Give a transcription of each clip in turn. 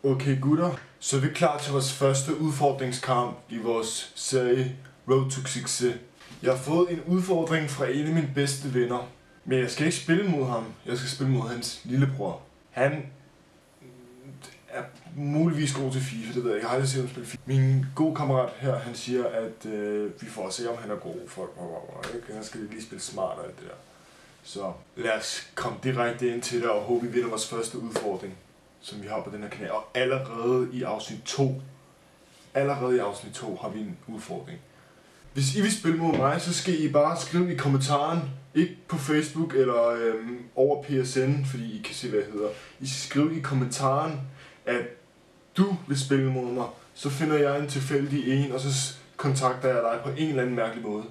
Okay gutter, så er vi klar til vores første udfordringskamp i vores serie Road to Success. Jeg har fået en udfordring fra en af mine bedste venner, men jeg skal ikke spille mod ham, jeg skal spille mod hans lillebror. Han er muligvis god til FIFA, det ved jeg har aldrig set ham spille FIFA. Min gode kammerat her, han siger, at vi får se om han er god for ikke? Han skal lige spille smart og alt det der. Så lad os komme direkte ind til det og håbe vi vinder vores første udfordring, som vi har på den her kanal. Og allerede i afsnit 2 har vi en udfordring. Hvis I vil spille mod mig, så skal I bare skrive i kommentaren, ikke på Facebook eller over PSN, fordi I kan se hvad jeg hedder. I skal skrive i kommentaren, at du vil spille mod mig. Så finder jeg en tilfældig en, og så kontakter jeg dig på en eller anden mærkelig måde.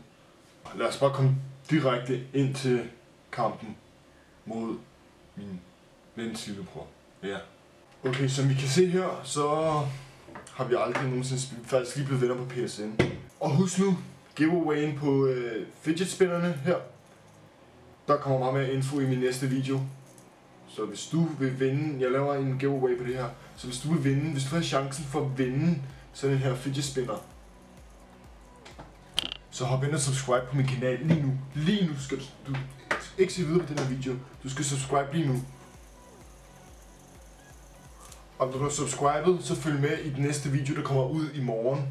Lad os bare komme direkte ind til kampen mod min vens lillebror. Ja. Okay, som vi kan se her, så har vi aldrig nogensinde spillet. Faktisk lige blevet venner på PSN. Og husk nu, giveawayen på fidget spinnerne her. Der kommer meget mere info i min næste video. Så hvis du vil vinde, jeg laver en giveaway på det her. Så hvis du vil vinde, hvis du har chancen for at vinde sådan en her fidget spinner, så hop ind og subscribe på min kanal lige nu. Lige nu skal du ikke se videre på den her video. Du skal subscribe lige nu. Og når du har subscribet, så følg med i den næste video, der kommer ud i morgen.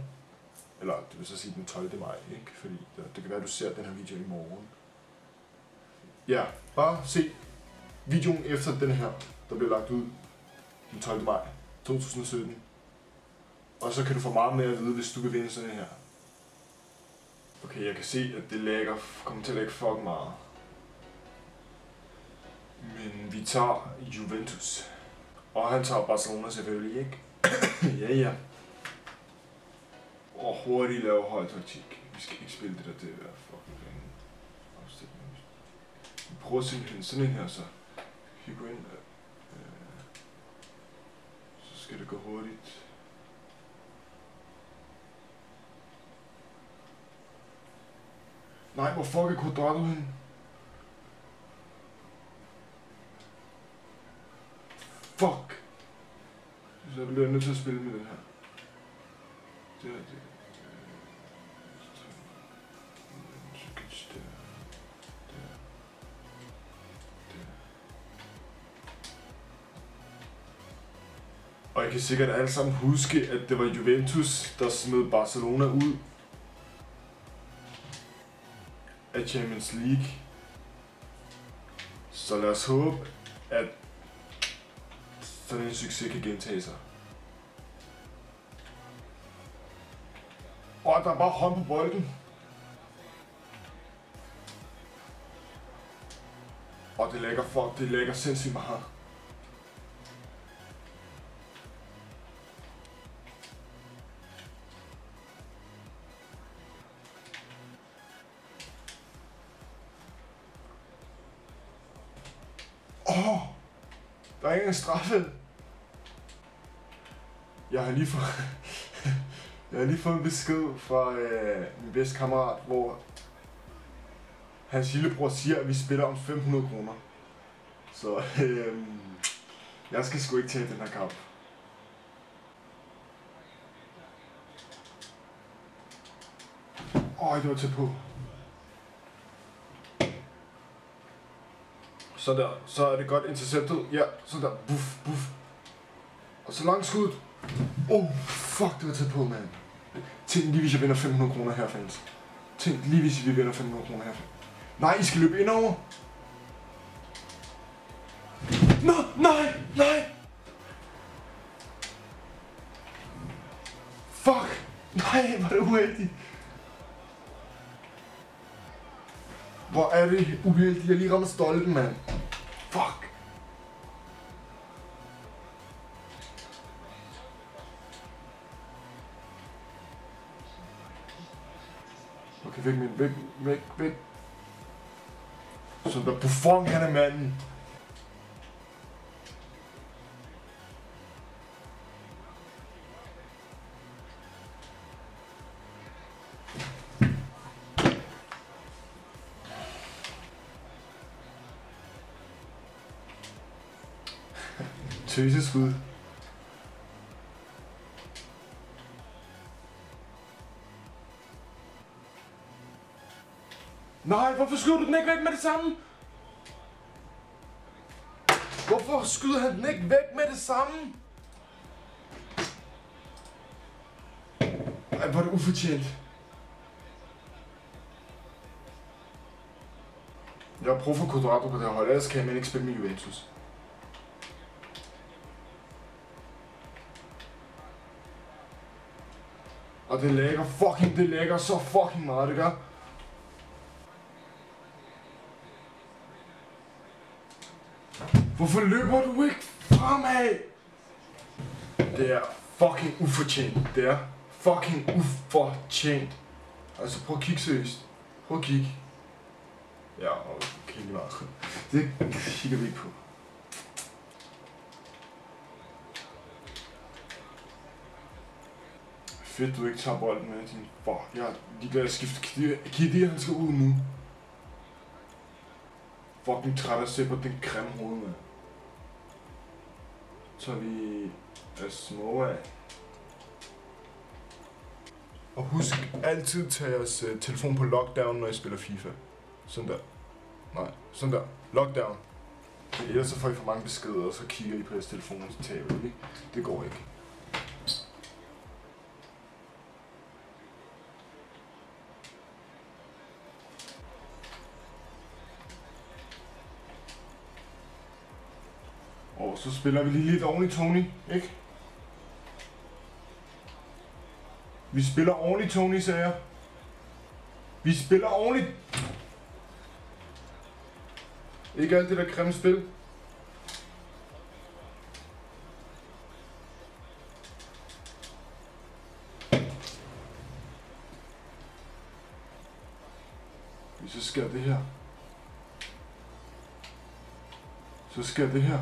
Eller det vil så sige den 12. maj, ikke? Fordi det kan være, at du ser den her video i morgen. Ja, bare se videoen efter den her, der bliver lagt ud den 12. maj 2017. Og så kan du få meget mere at vide, hvis du vil vinde sådan her. Okay, jeg kan se, at det kommer til at lægge fucking meget. Men vi tager Juventus. Og han tager Barcelona selvfølgelig, ikke? Ja. Og hurtigt lave holdtaktik. Vi skal ikke spille det der, det er fucking ringe afstemning. Vi prøver simpelthen sådan en her så. Vi går ind, så skal det gå hurtigt. Nej, hvor fuck er Quadrado henne? Fuck! Så bliver jeg nødt til at spille med den her. Det. Og jeg kan sikkert alle sammen huske, at det var Juventus, der smed Barcelona ud af Champions League. Så lad os håbe, at sådan en succes kan gentage sig. Og der er bare hånd på bolden. Og det lægger sindssygt meget. Der er ikke en straffe. Jeg har lige fået en besked fra min bedste kammerat, hvor hans lillebror siger, at vi spiller om 500 kroner. Så jeg skal sgu ikke tage den her kamp. Det var tæt på. Så der, så er det godt interceptet. Ja, så der. Buff, buff. Og så langt skud. Fuck, det var tæt på, mand. Tænk lige, hvis jeg vinder 500 kroner her, fans. Tænk lige, hvis vi vinder 500 kroner her. Nej, I skal løbe indover. Nej. Fuck. Nej, hvor er det uheldigt. Hvor er det uheldigt. Jeg lige rammer stolpen, mand. Fuck. Okay, væk. Så der Buffon, han er manden. Tøseskud. Nej, hvorfor skyder du den ikke væk med det samme? Hvorfor skyder han den ikke væk med det samme? Ej, hvor er det ufortjent. Jeg har brug for Quadrado på det her hold, ellers kan jeg ikke spille med Juventus. Og det lægger det lægger så fucking meget, det gør. Hvorfor løber du ikke fremad? Det er fucking ufortjent. Det er fucking ufortjent. Altså prøv at kigge seriøst. Prøv at kigge. Ja, okay, lige meget. Det kigger vi ikke på. Fedt, du ikke tager bolden med din... Fuck, jeg er ligeglad at skifte Khedira, han skal ud nu. Fucking træt af at se på den grimme hoved, med. Så vi Asamoah af. Og husk altid at tage jeres telefon på lockdown, når I spiller FIFA. Sådan der. Nej, sådan der. Lockdown. Ellers så får I for mange beskeder, og så kigger I på jeres telefon, og så taber I. Det går ikke. Og så spiller vi lige lidt ordentligt, Tony, ikke? Vi spiller ordentligt, Tony, sagde jeg. Vi spiller ordentligt. Ikke alt det der grimme spil. Så sker det her. Så sker det her.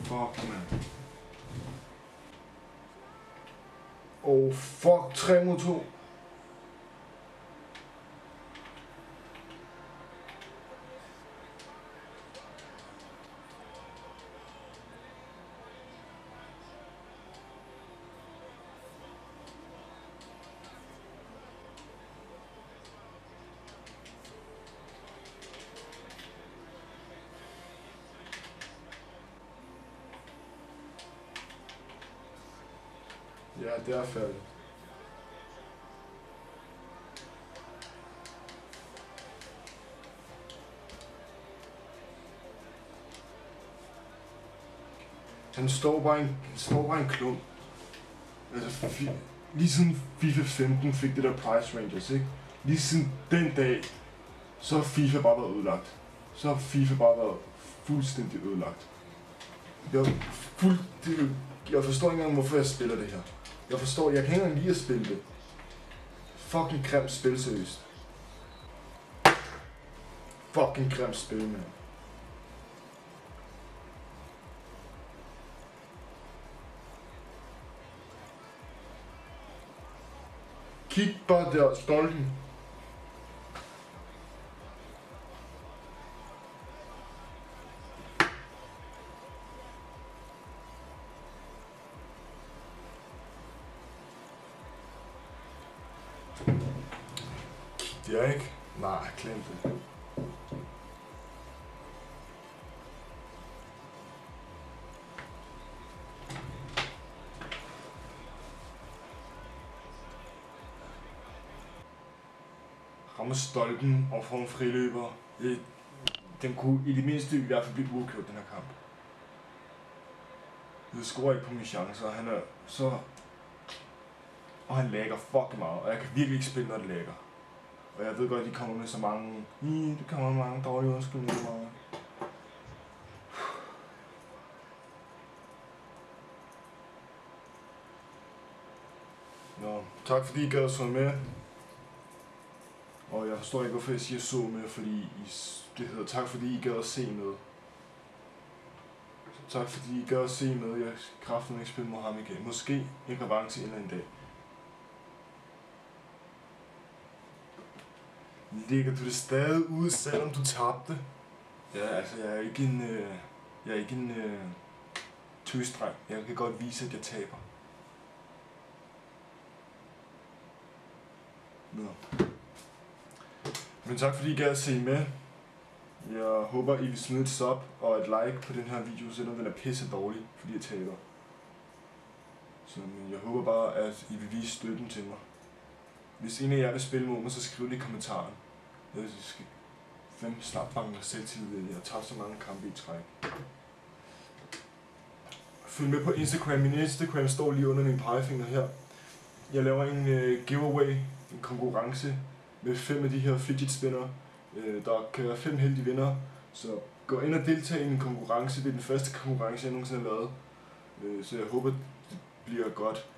Fuck, man. Oh, fuck. 3 mod 2. Ja, det er færdigt. Han står bare en klump. Altså, lige siden FIFA 15 fik det der Price Rangers, ikke? Lige siden den dag, så har FIFA bare været ødelagt. Så har FIFA bare været fuldstændig ødelagt. Jeg forstår ikke engang, hvorfor jeg spiller det her. Jeg kan ikke engang lide at spille det. Fucking grimt spil, seriøst. Fucking grimt spil, mand. Kig bare der, stolten. Det er ikke? Nej, glem det. Rammer stolpen og får en friløber. Den kunne i det mindste i hvert fald blive uafgjort, den her kamp. Jeg scorer ikke på mine chancer, han er så... Og han lægger fucking meget, og jeg kan virkelig ikke spille, når det lægger. Og jeg ved godt, at de kommer med så mange... Det kommer med mange dårlige undskyldninger. Nå, tak fordi I gad at så med. Og jeg forstår ikke, hvorfor jeg siger så med, fordi det hedder tak fordi I gad at se med. Så tak fordi I gad at se med. Jeg kraften ikke spille mod ham igen. Måske en revanche en eller anden dag. Ligger du det stadig ud, selvom du tabte? Ja, altså jeg er ikke en tøsdreng. Jeg kan godt vise, at jeg taber. Nå. Men tak fordi I gad at se med. Jeg håber, I vil smide et sub og et like på den her video, selvom den er pisse dårlig, fordi jeg taber. Så jeg håber bare, at I vil vise støtten til mig. Hvis en af jer vil spille mod mig, så skriv det i kommentaren. Jeg skal snart bange mig selv til, at jeg har tabt så mange kampe i træk. Følg med på Instagram. Min Instagram står lige under min pegefinger her. Jeg laver en giveaway, en konkurrence med 5 af de her fidget spinner. Der kan være 5 heldige vinder, så gå ind og deltag i en konkurrence. Det er den første konkurrence, jeg nogensinde har lavet. Så jeg håber, det bliver godt.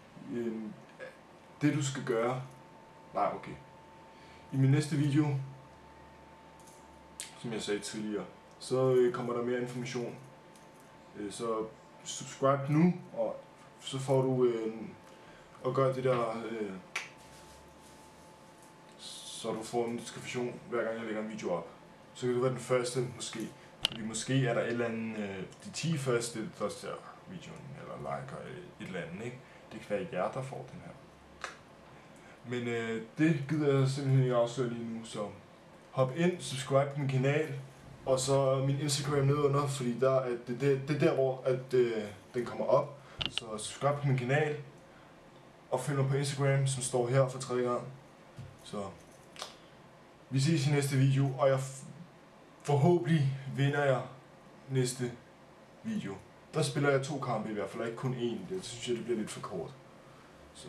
Det du skal gøre... Nej, okay. I min næste video, som jeg sagde tidligere, så kommer der mere information. Så subscribe nu, og så får du og gør det der, så du får en notifikation hver gang jeg lægger en video op. Så kan du være den første måske. Fordi måske er der et eller andet, de 10 første, der ser videoen, eller liker et eller andet, ikke? Det kan være jer, der får den her. Men det gider jeg simpelthen ikke afsløre lige nu, så hop ind, subscribe på min kanal, og så min Instagram nedenunder, fordi det er der, hvor den kommer op. Så subscribe på min kanal, og følg mig på Instagram, som står her for 3. gang. Så vi ses i næste video, og jeg forhåbentlig vinder jeg næste video. Der spiller jeg 2 kampe i hvert fald, ikke kun 1. Det synes jeg, det bliver lidt for kort. Så